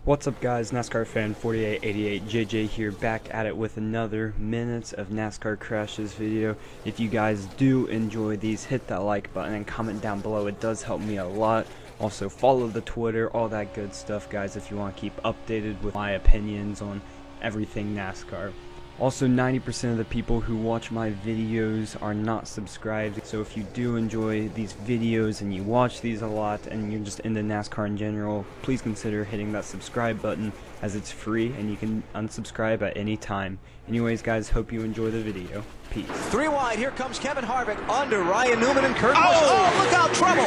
What's up guys, NASCAR fan 4888 JJ here, back at it with another minutes of NASCAR crashes video. If you guys do enjoy these, hit that like button and comment down below, it does help me a lot. Also follow the Twitter, all that good stuff guys, if you want to keep updated with my opinions on everything NASCAR. Also, 90% of the people who watch my videos are not subscribed, so if you do enjoy these videos and you watch these a lot and you're just into NASCAR in general, please consider hitting that subscribe button, as it's free and you can unsubscribe at any time. Anyways guys, hope you enjoy the video. Peace. 3 wide, here comes Kevin Harvick under Ryan Newman and Kurt Busch. Oh, look out, trouble!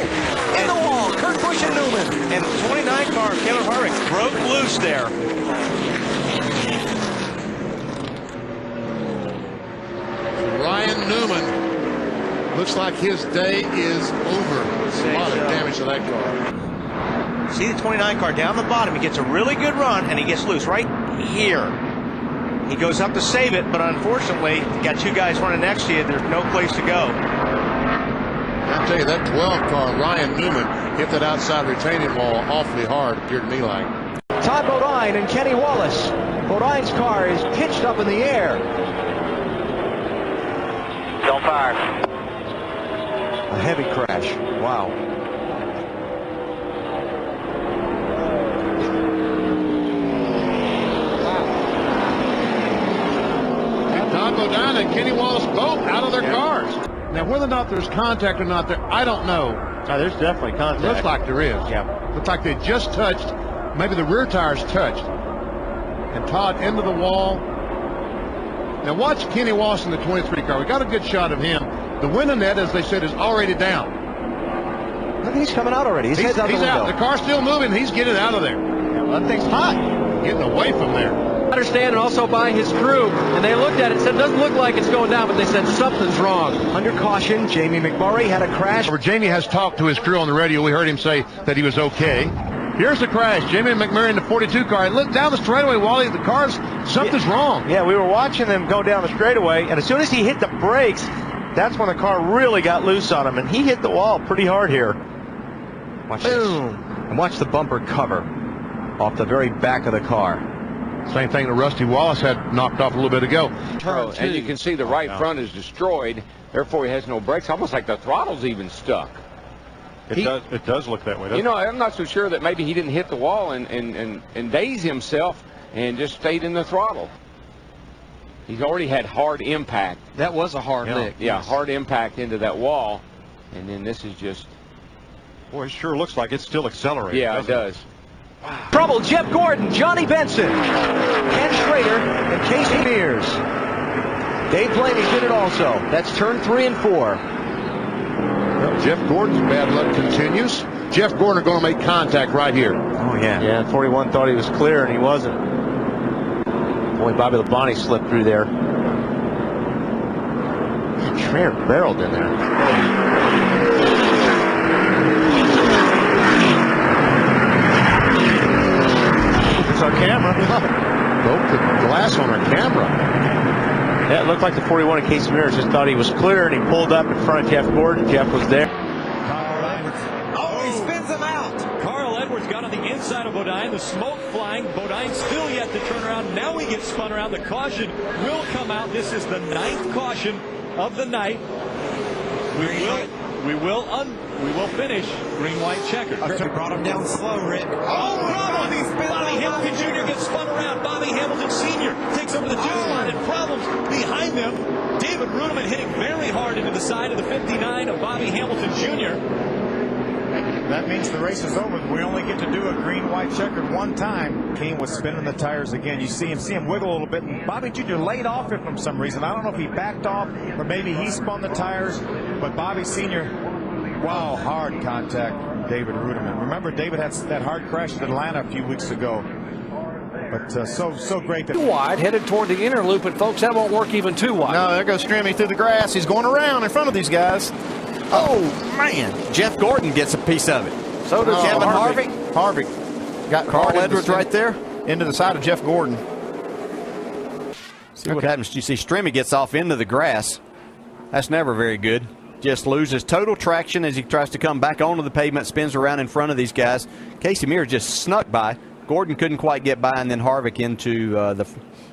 In the wall, Kurt Busch and Newman. And the 29 car, Kevin Harvick, broke loose there. Ryan Newman looks like his day is over. A lot of damage to that car. See the 29 car down the bottom. He gets a really good run, and he gets loose right here. He goes up to save it, but unfortunately, you got two guys running next to you. There's no place to go. I'll tell you, that 12 car, Ryan Newman, hit that outside retaining wall awfully hard, appeared to me like. Todd Bodine and Kenny Wallace. Bodine's car is pitched up in the air. Don't fire. A heavy crash. Wow. Todd Bodine and Kenny Wallace both out of their cars. Now, whether or not there's contact or not there, I don't know. There's definitely contact. Looks like there is. Yeah. Looks like they just touched. Maybe the rear tires touched. And Todd into the wall. Now watch Kenny Wallace in the 23 car. We got a good shot of him. The winning net, as they said, is already down. Look, he's coming out already. He's out. The car's still moving. He's getting out of there. Yeah, that thing's hot. Getting away from there. Understand, and also by his crew, and they looked at it and said, doesn't look like it's going down, but they said something's wrong. Under caution, Jamie McMurray had a crash. Jamie has talked to his crew on the radio. We heard him say that he was okay. Here's the crash. Jamie McMurray in the 42 car. And look down the straightaway, Wally. The car's, something's wrong. Yeah, we were watching them go down the straightaway, and as soon as he hit the brakes, that's when the car really got loose on him, and he hit the wall pretty hard here. Watch this. And watch the bumper cover off the very back of the car. Same thing that Rusty Wallace had knocked off a little bit ago. And you can see the right front is destroyed, therefore he has no brakes. Almost like the throttle's even stuck. It does look that way, doesn't you know, I'm not so sure that maybe he didn't hit the wall and daze himself and just stayed in the throttle. He's already had hard impact. That was a hard lick. Yeah, yes. hard impact into that wall. And then this is just... Boy, it sure looks like it's still accelerating. Yeah, it does. Wow. Trouble, Jeff Gordon, Johnny Benson, Ken Schrader, and Casey Mears. Dave Blaney did it also. That's turn 3 and 4. Well, Jeff Gordon's bad luck continues. Jeff Gordon are going to make contact right here. Oh, yeah. Yeah, 41 thought he was clear, and he wasn't. Boy, Bobby Labonte slipped through there. Man, Schrader barreled in there. Our camera. Broke the glass on our camera. Yeah, it looked like the 41 of Casey Mears just thought he was clear, and he pulled up in front of Jeff Gordon. Jeff was there. Carl Edwards. Oh, he spins him out. Carl Edwards got on the inside of Bodine, the smoke flying. Bodine still yet to turn around. Now he gets spun around. The caution will come out. This is the 9th caution of the night. We will finish green, white, checkered. Brought him down slow, Rick. Oh, Bobby Hamilton Jr. gets spun around. Bobby Hamilton Sr. takes over the 2 spot, and problems behind them. David Ruderman hitting very hard into the side of the 59 of Bobby Hamilton Jr. That means the race is over. We only get to do a green, white, checkered one time. Kane was spinning the tires again. You see him wiggle a little bit, and Bobby Jr. laid off it from some reason. I don't know if he backed off or maybe he spun the tires, but Bobby Sr., wow, hard contact, David Ruderman. Remember, David had that hard crash at Atlanta a few weeks ago. But so great. Too wide, headed toward the inner loop, and folks, that won't work even too wide. No, there goes Strimmy through the grass. He's going around in front of these guys. Oh, man. Jeff Gordon gets a piece of it. So does Kevin Harvick. Harvick got Carl Edwards right there. Into the side of Jeff Gordon. See what happens. You see Strimmy gets off into the grass. That's never very good. just loses total traction as he tries to come back onto the pavement, spins around in front of these guys. Casey Mears just snuck by. Gordon couldn't quite get by, and then Harvick into the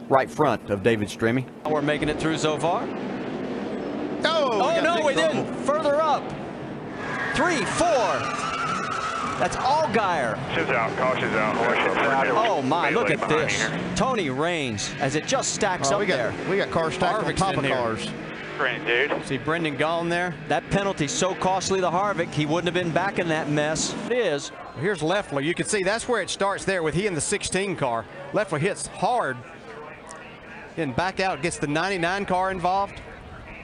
right front of David Stremme. We're making it through so far. Oh no, we didn't. Further up. 3, 4. That's Allgaier. Caution's out, caution's out. Oh my, look at this. Tony Raines as it just stacks up there. We got cars stacked on top of cars. Great, dude. See Brendan Gaughan there? That penalty so costly to Harvick, he wouldn't have been back in that mess. It is. Here's Leffler. You can see that's where it starts there with he in the 16 car. Leffler hits hard. Then back out, gets the 99 car involved.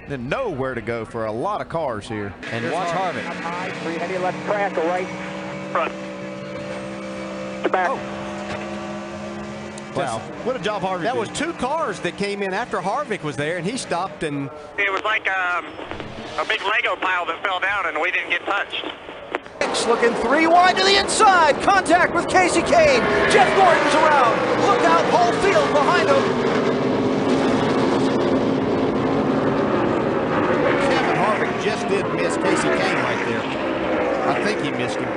Then nowhere to go for a lot of cars here. And watch Harvick. Up high, 390 left track, right. Front. To back. Oh. Wow. What a job Harvick did. That was 2 cars that came in after Harvick was there, and he stopped and... It was like a big Lego pile that fell down and we didn't get touched. Looking 3 wide to the inside. Contact with Casey Kane. Jeff Gordon's around. Look out, whole field behind him. Kevin Harvick just did miss Casey Kane right there. I think he missed him.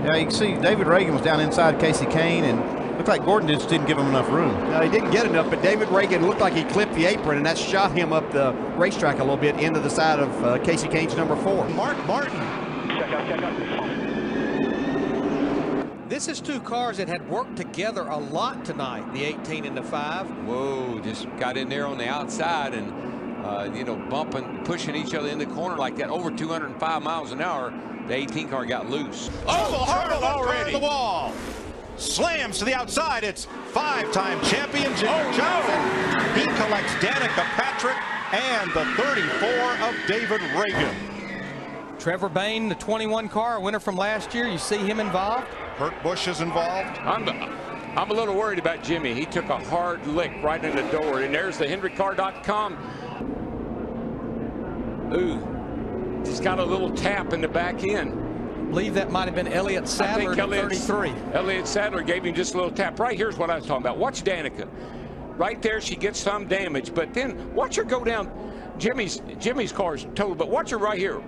Yeah, you can see David Reagan was down inside Casey Kane, and looked like Gordon just didn't give him enough room. No, he didn't get enough, but David Reagan looked like he clipped the apron, and that shot him up the racetrack a little bit into the side of Casey Kane's number 4. Mark Martin. Check out. This is 2 cars that had worked together a lot tonight, the 18 and the 5. Whoa, just got in there on the outside and, you know, bumping, pushing each other in the corner like that. Over 205 miles an hour, the 18 car got loose. Oh, Harvick already. The wall. Slams to the outside. It's 5-time champion Jimmy Johnson. He collects Danica Patrick and the 34 of David Reagan. Trevor Bayne, the 21 car, winner from last year. You see him involved? Kurt Busch is involved. I'm a little worried about Jimmy. He took a hard lick right in the door, and there's the HenryCar.com. Ooh, he's got a little tap in the back end. I believe that might have been Elliott Sadler, 33. Elliott Sadler gave him just a little tap. Right here's what I was talking about. Watch Danica. Right there, she gets some damage, but then watch her go down. Jimmy's car's total, but watch her right here.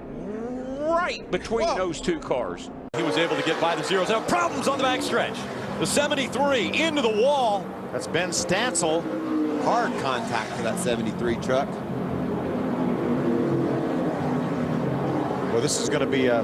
Right between those 2 cars. He was able to get by the zeros. Now problems on the backstretch. The 73 into the wall. That's Ben Stansel. Hard contact for that 73 truck. Well, this is going to be a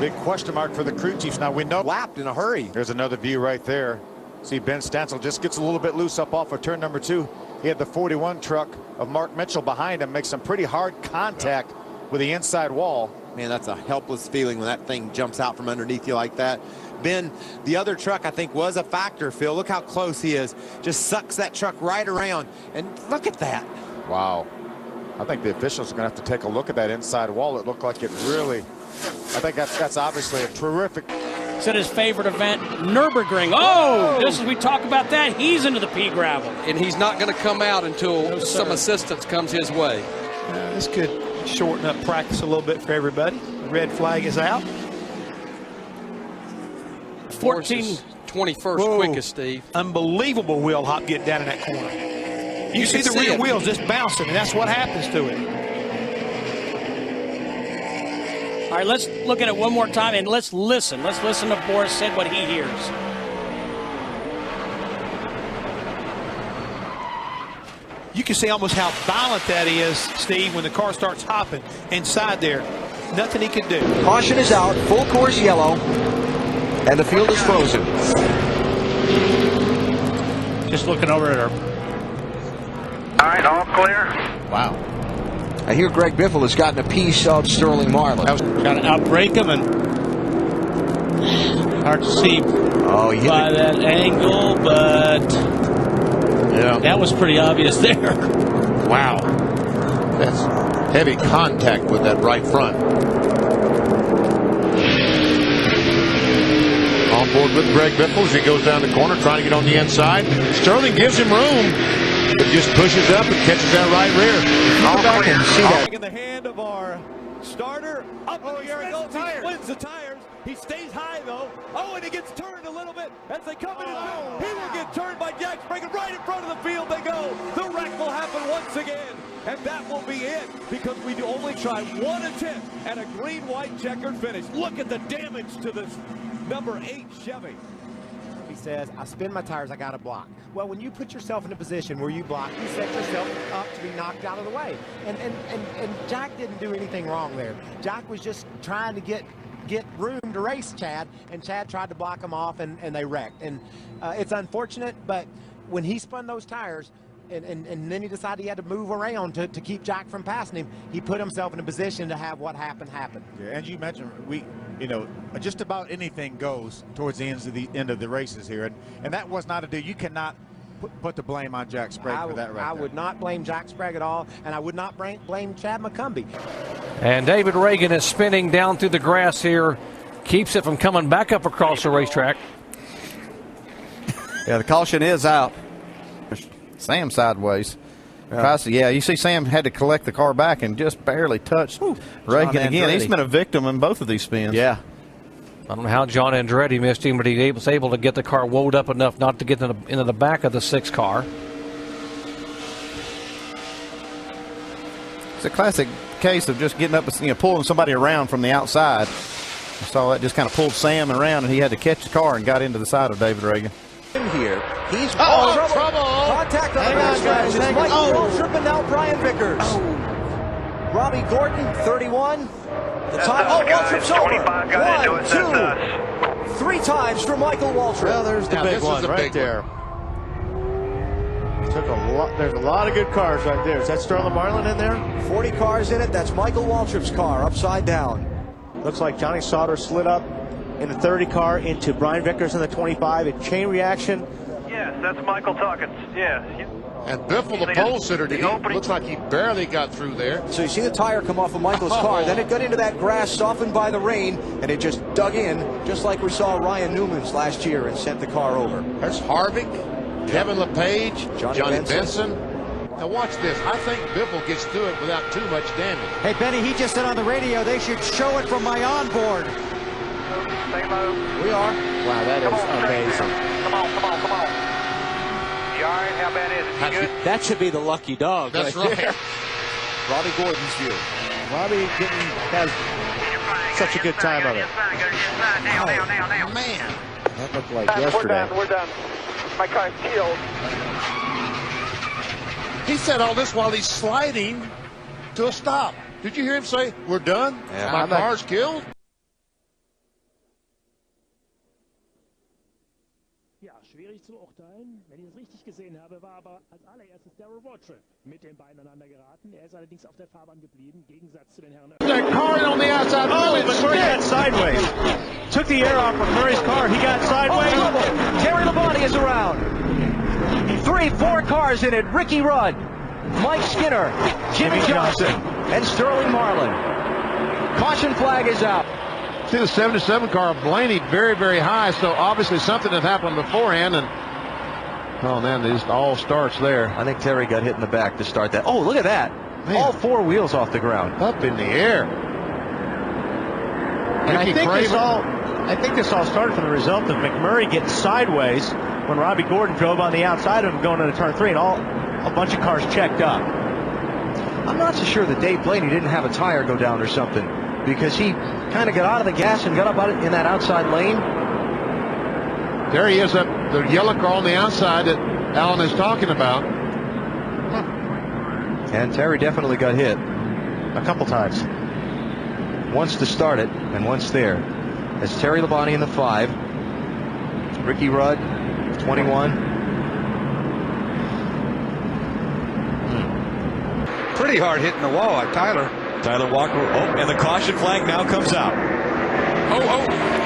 big question mark for the crew chiefs. Now we know Lapped in a hurry. there's another view right there. See Ben Stansel just gets a little bit loose up off of turn number 2. He had the 41 truck of Mark Mitchell behind him, makes some pretty hard contact with the inside wall. Man, that's a helpless feeling when that thing jumps out from underneath you like that. Ben, the other truck I think was a factor, Phil. Look how close he is. Just sucks that truck right around. And look at that. Wow. I think the officials are going to have to take a look at that inside wall. It looked like it really, I think that's obviously a terrific. Said his favorite event, Nürburgring. Oh, just as we talk about that, he's into the pea gravel. And he's not going to come out until some assistance comes his way. This could shorten up practice a little bit for everybody. The red flag is out. 21st quickest, Steve. Unbelievable wheel hop get down in that corner. You see the rear wheels just bouncing, and that's what happens to it. All right, let's look at it one more time, and let's listen. Let's listen to Boris said what he hears. You can see almost how violent that is, Steve, when the car starts hopping inside there. Nothing he could do. Caution is out, full course yellow, and the field is frozen. Just looking over at our... All right, all clear. Wow. I hear Greg Biffle has gotten a piece of Sterling Marlin. Trying to outbrake him, and hard to see by that angle, but yeah, that was pretty obvious there. Wow. That's heavy contact with that right front. On board with Greg Biffle as he goes down the corner trying to get on the inside. Sterling gives him room, but just pushes up and catches that right rear. Go back and see that. In the hand of our starter. Up in the air it goes. He splits the tires. He stays high, though. Oh, and he gets turned a little bit as they come into the He will get turned by Jack Sprague. Right in front of the field they go. The wreck will happen once again. And that will be it, because we do only try one attempt at a green-white checkered finish. Look at the damage to this number 8 Chevy. He says, I spin my tires, I got to block. Well, when you put yourself in a position where you block, you set yourself up to be knocked out of the way. And Jack didn't do anything wrong there. Jack was just trying to get room to race Chad, and Chad tried to block him off, and they wrecked. And it's unfortunate, but when he spun those tires, and then he decided he had to move around to keep Jack from passing him, he put himself in a position to have what happened happen. Yeah, and you mentioned just about anything goes towards the end of the races here, and that was not a deal. You cannot put the blame on Jack Sprague for that right I would not blame Jack Sprague at all, and I would not blame Chad McCumbee. And David Reagan is spinning down through the grass here, keeps it from coming back up across the racetrack. Yeah, the caution is out. Sam sideways. Yeah, you see Sam had to collect the car back and just barely touched Reagan again. He's been a victim in both of these spins. Yeah. I don't know how John Andretti missed him, but he was able to get the car wound up enough not to get into the back of the 6 car. It's a classic case of just getting up and pulling somebody around from the outside. You saw that just kind of pulled Sam around, and he had to catch the car and got into the side of David Reagan. Here, he's trouble. Contact on the backstretch. It's Mike Waltrip and now Brian Vickers. Robbie Gordon, 31. The time. Waltrip's over. 1, 2, 3 times for Michael Waltrip. Well, there's the big one right there. Took a lot. There's a lot of good cars right there. Is that Sterling Marlin in there? 40 cars in it. That's Michael Waltrip's car, upside down. Looks like Johnny Sauter slid up in the 30 car into Brian Vickers in the 25. A chain reaction. Yes, that's Michael Tuckins. Yeah. And Biffle, the pole sitter, looks like he barely got through there. So you see the tire come off of Michael's car, then it got into that grass softened by the rain, and it just dug in, just like we saw Ryan Newman's last year, and sent the car over. There's Harvick, Kevin LePage, Johnny Benson. Now watch this. I think Biffle gets through it without too much damage. Hey, Benny, he just said on the radio they should show it from my onboard. Stay low. We are. Wow, that is amazing. Come on. You all right? How bad is it? You good? That should be the lucky dog. That's right. Robbie Gordon's view. Robbie has such a good time of it. Now. Man. That looked like yesterday. We're done. My car's killed. He said all this while he's sliding to a stop. Did you hear him say, we're done? Yeah, My car's killed? Ja, schwierig zu urteilen. Wenn ich es richtig gesehen habe, war aber als allererstes Darrell Waltrip mit den Beinen aneinander geraten. Er ist allerdings auf der Fahrbahn geblieben, im Gegensatz zu den Herren. That car on the outside. McMurray got sideways. Took the air off McMurray's car. He got sideways. Terry Labonte is around. 3, 4 cars in it. Ricky Rudd, Mike Skinner, Jimmy Johnson, and Sterling Marlin. Caution flag is out. See the 77 car of Blaney very, very high, so obviously something had happened beforehand, and oh man, it just all starts there. I think Terry got hit in the back to start that. Oh, look at that. Man. All 4 wheels off the ground. Up in the air. And I think this all started from the result of McMurray getting sideways when Robbie Gordon drove on the outside of him going into turn 3, and a bunch of cars checked up. I'm not so sure that Dave Blaney didn't have a tire go down or something, because he kind of got out of the gas and got up out in that outside lane. There he is, up the yellow car on the outside that Alan is talking about. And Terry definitely got hit a couple times. Once to start it, and once there. That's Terry Labonte in the 5. Ricky Rudd, 21. Pretty hard hitting the wall, Tyler Walker. Oh, and the caution flag now comes out.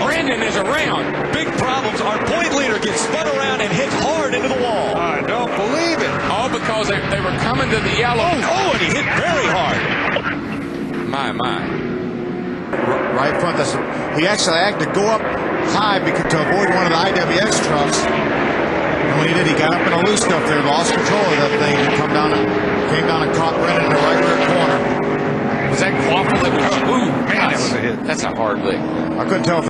Brandon is around. Big problems. Our point leader gets spun around and hit hard into the wall. I don't believe it. All because they were coming to the yellow. Oh, and he hit very hard. My. Right front. He actually had to go up high to avoid one of the IWX trucks. And when he did, he got up in a loose stuff there, lost control of that thing, and came down and caught Brennan in the right rear corner. Was that Quaffle? Ooh, man, that was a hit. That's a hard lick. I couldn't tell if